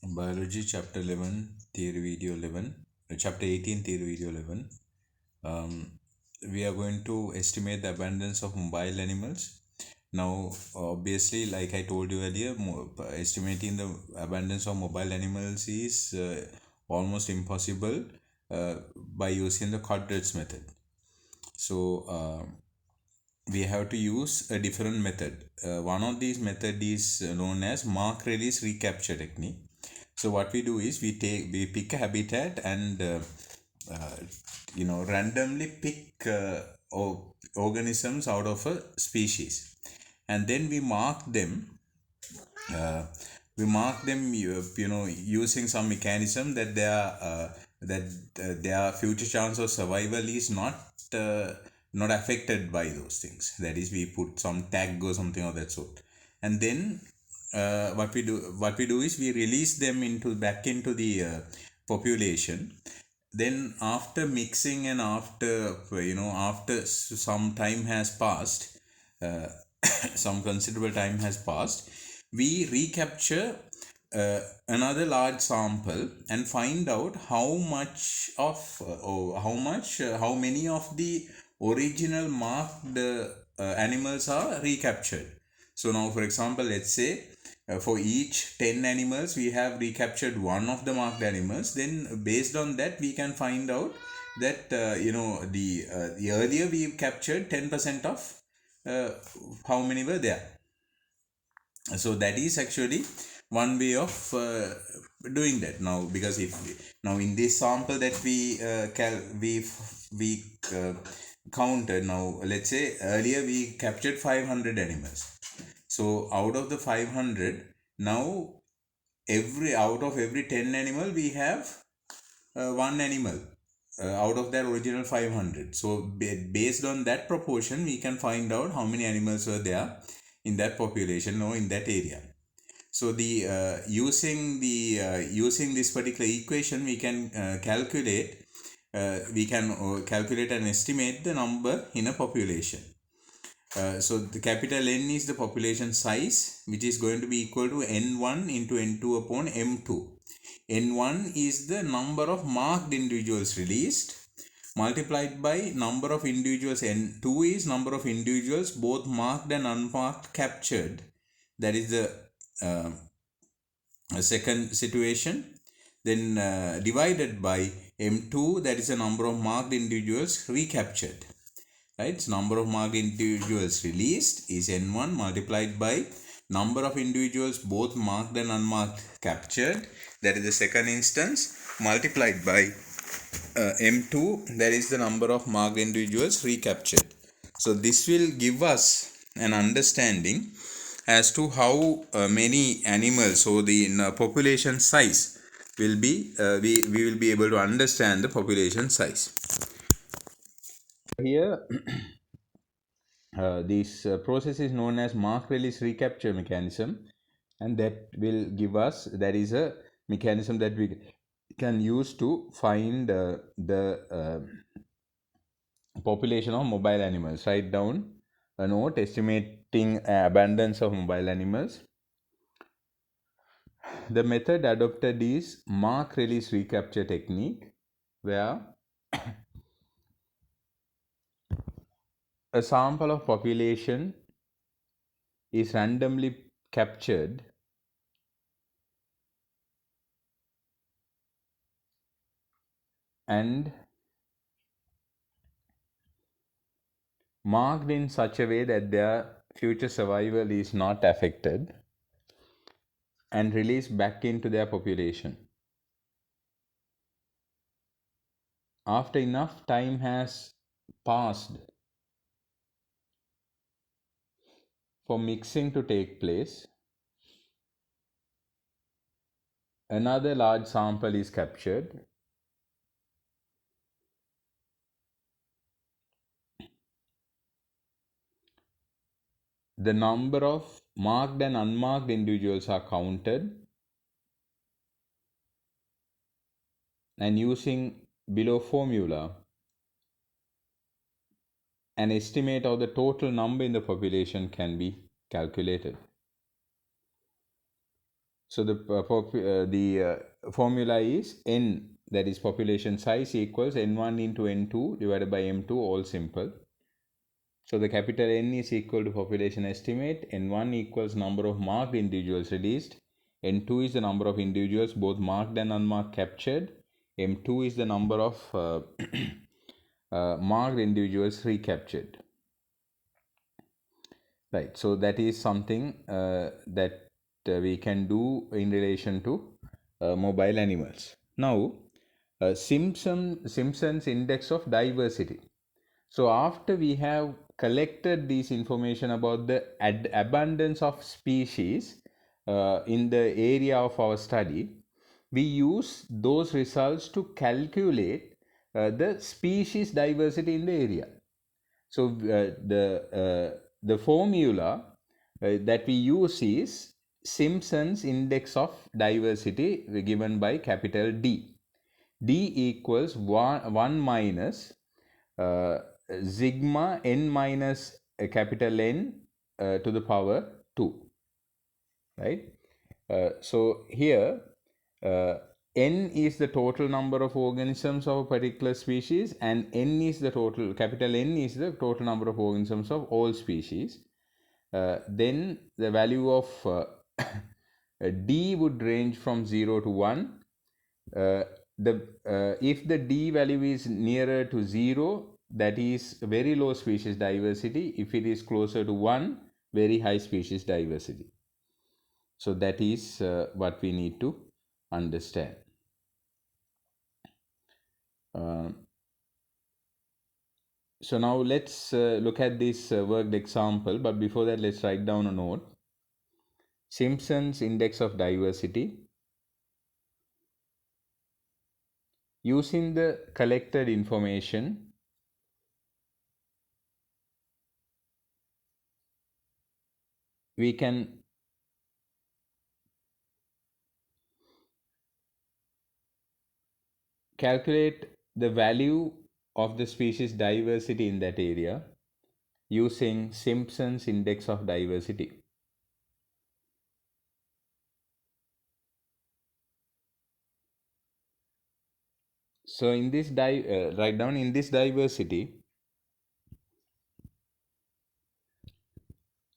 Biology chapter 11, theory video 11, chapter 18, theory video 11. Um, we are going to estimate the abundance of mobile animals. Now, obviously, like I told you earlier, estimating the abundance of mobile animals is almost impossible by using the Quadrat's method. So, we have to use a different method. One of these method is known as mark release recapture technique. So what we do is we pick a habitat and uh, randomly pick organisms out of a species, and then uh, we mark them using some mechanism that their future chance of survival is uh, not affected by those things. That is, we put some tag or something of that sort, and then what we do is we release them into back into the population. Then after mixing and after some time has passed, uh, some considerable time has passed, we recapture another large sample and find out how many of the original marked animals are recaptured. So now, for example, let's say for each 10 animals we have recaptured one of the marked animals. Then based on that we can find out that the earlier we captured 10% of uh, how many were there. So that is actually one way of doing that. Now, because if now in this sample that we counted, now let's say earlier we captured 500 animals. So out of the 500, now every out of every 10 animal we have one animal out of that original 500. So based on that proportion we can find out how many animals were there in that population or in that area. So the using this particular equation we can calculate and estimate the number in a population. So the capital N is the population size, which is going to be equal to N1 into N2 upon M2. N1 is the number of marked individuals released, multiplied by number of individuals. N2 is number of individuals both marked and unmarked captured. That is the uh, second situation. Then divided by M2, that is the number of marked individuals recaptured. Right? So number of marked individuals released is N1 multiplied by number of individuals both marked and unmarked captured, that is the second instance, multiplied by M2, that is the number of marked individuals recaptured. So this will give us an understanding as to how many animals, so the population size will be, we will be able to understand the population size. Here this process is known as mark release recapture mechanism, and that will give us, that is a mechanism that we can use to find the population of mobile animals. Write down a note: estimating abundance of mobile animals. The method adopted is mark release recapture technique, where a sample of population is randomly captured and marked in such a way that their future survival is not affected, and released back into their population. After enough time has passed for mixing to take place, another large sample is captured. The number of marked and unmarked individuals are counted, and using below formula, an estimate of the total number in the population can be calculated. So the formula is n, that is population size, equals n1 into n2 divided by m2, all simple. So the capital N is equal to population estimate, n1 equals number of marked individuals released, n2 is the number of individuals both marked and unmarked captured, m2 is the number of marked individuals recaptured. Right, so that is something that we can do in relation to mobile animals. Now, Simpson's index of diversity. So after we have collected this information about the abundance of species in the area of our study, we use those results to calculate the species diversity in the area. So the formula that we use is Simpson's index of diversity given by capital D. D equals 1 minus sigma n minus capital N to the power 2, right? So here n is the total number of organisms of a particular species, and n is the total, capital N is the total number of organisms of all species. Then the value of D would range from 0 to 1. If the D value is nearer to 0, that is very low species diversity. If it is closer to 1, very high species diversity. So that is what we need to understand. So now let's look at this worked example, but before that let's write down a note. Simpson's index of diversity. Using the collected information, we can calculate the value of the species diversity in that area using Simpson's index of diversity. So in this write down, in this diversity,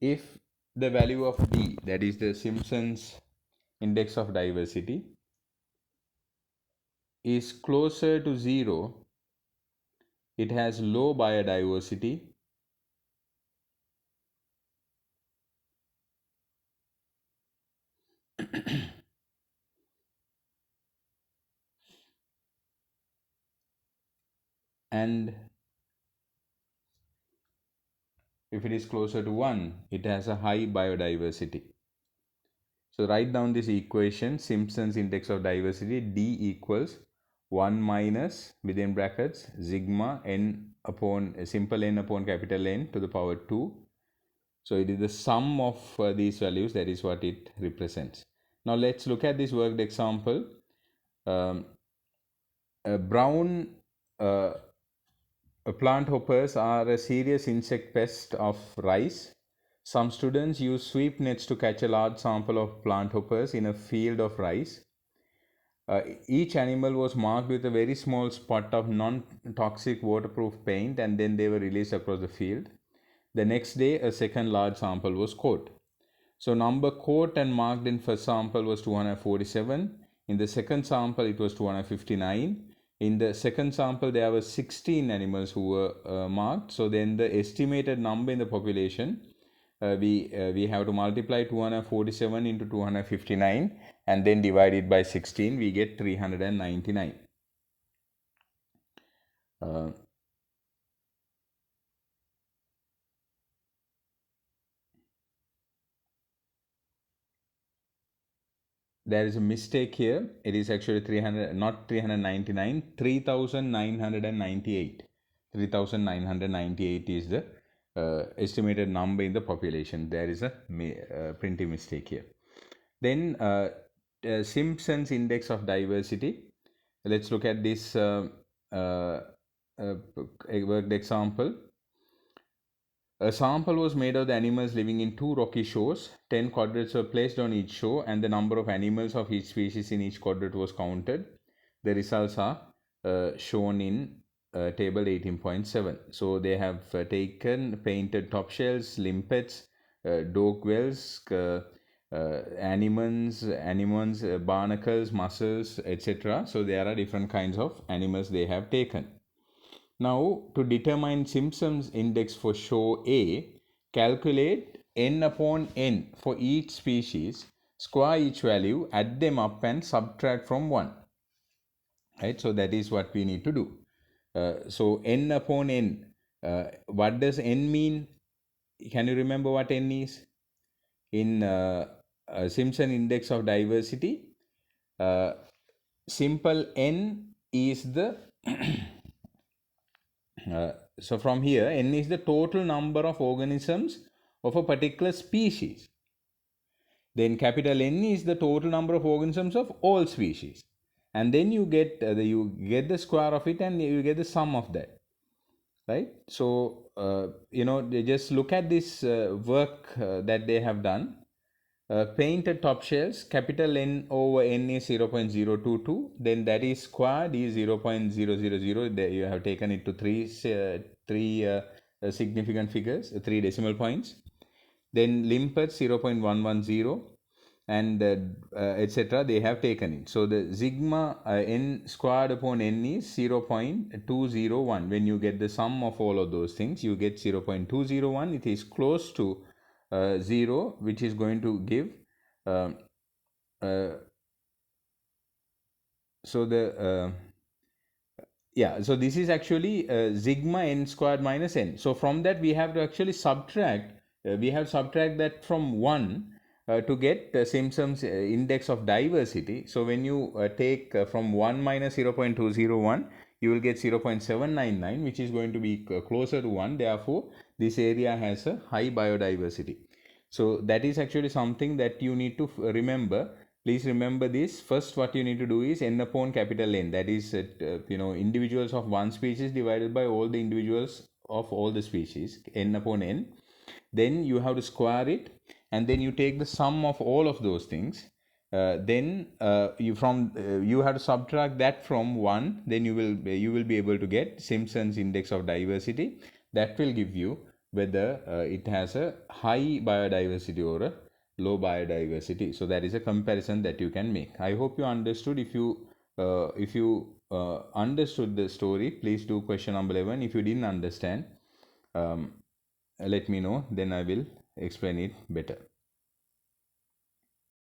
if the value of D, that is the Simpson's index of diversity, is closer to 0, it has low biodiversity. And if it is closer to 1, it has a high biodiversity. So write down this equation, Simpson's index of diversity, D equals 1 minus, within brackets, sigma n upon simple N upon capital N to the power 2. So it is the sum of these values, that is what it represents. Now let's look at this worked example. Brown plant hoppers are a serious insect pest of rice. Some students use sweep nets to catch a large sample of plant hoppers in a field of rice. Each animal was marked with a very small spot of non-toxic waterproof paint, and then they were released across the field. The next day, a second large sample was caught. So number caught and marked in first sample was 247. In the second sample, it was 259. In the second sample, there were 16 animals who were marked. So then the estimated number in the population, we have to multiply 247 into 259 and then divide it by 16. We get 399. There is a mistake here. It is actually 300, not 399, 3998. 3998 is the estimated number in the population. There is a printing mistake here. Then Simpson's index of diversity. Let's look at this worked example. A sample was made of the animals living in 2 rocky shores. 10 quadrants were placed on each shore, and the number of animals of each species in each quadrant was counted. The results are shown in table 18.7. So they have taken painted top shells, limpets, dog wells, anemones, barnacles, mussels, etc. So there are different kinds of animals they have taken. Now, to determine Simpson's index for shore A, calculate n upon n for each species, square each value, add them up and subtract from 1. Right, so that is what we need to do. So n upon n, what does n mean? Can you remember what n is? In Simpson index of diversity, simple n is the so from here, n is the total number of organisms of a particular species. Then capital N is the total number of organisms of all species. And then you get the square of it and you get the sum of that. Right? So, just look at this work that they have done. Painted top shells, capital N over N is 0.022, then that is squared is 0.000. There you have taken it to three significant figures, 3 decimal points. Then limpets 0.110 and etc. they have taken it. So the sigma n squared upon n is 0.201. When you get the sum of all of those things, you get 0.201. It is close to 0, which is going to give so this is actually sigma n squared minus n. So from that we have to actually subtract that from 1 to get Simpson's index of diversity. So when you take from 1 minus 0.201, you will get 0.799, which is going to be closer to 1. Therefore, this area has a high biodiversity. So that is actually something that you need to remember. Please remember this. First, what you need to do is n upon capital N. That is, individuals of one species divided by all the individuals of all the species, n upon n. Then you have to square it, and then you take the sum of all of those things. Then you have to subtract that from 1. Then you will be able to get Simpson's index of diversity. That will give you whether it has a high biodiversity or a low biodiversity. So that is a comparison that you can make. I hope you understood. If you understood the story, please do question number 11. If you didn't understand, let me know, then I will explain it better.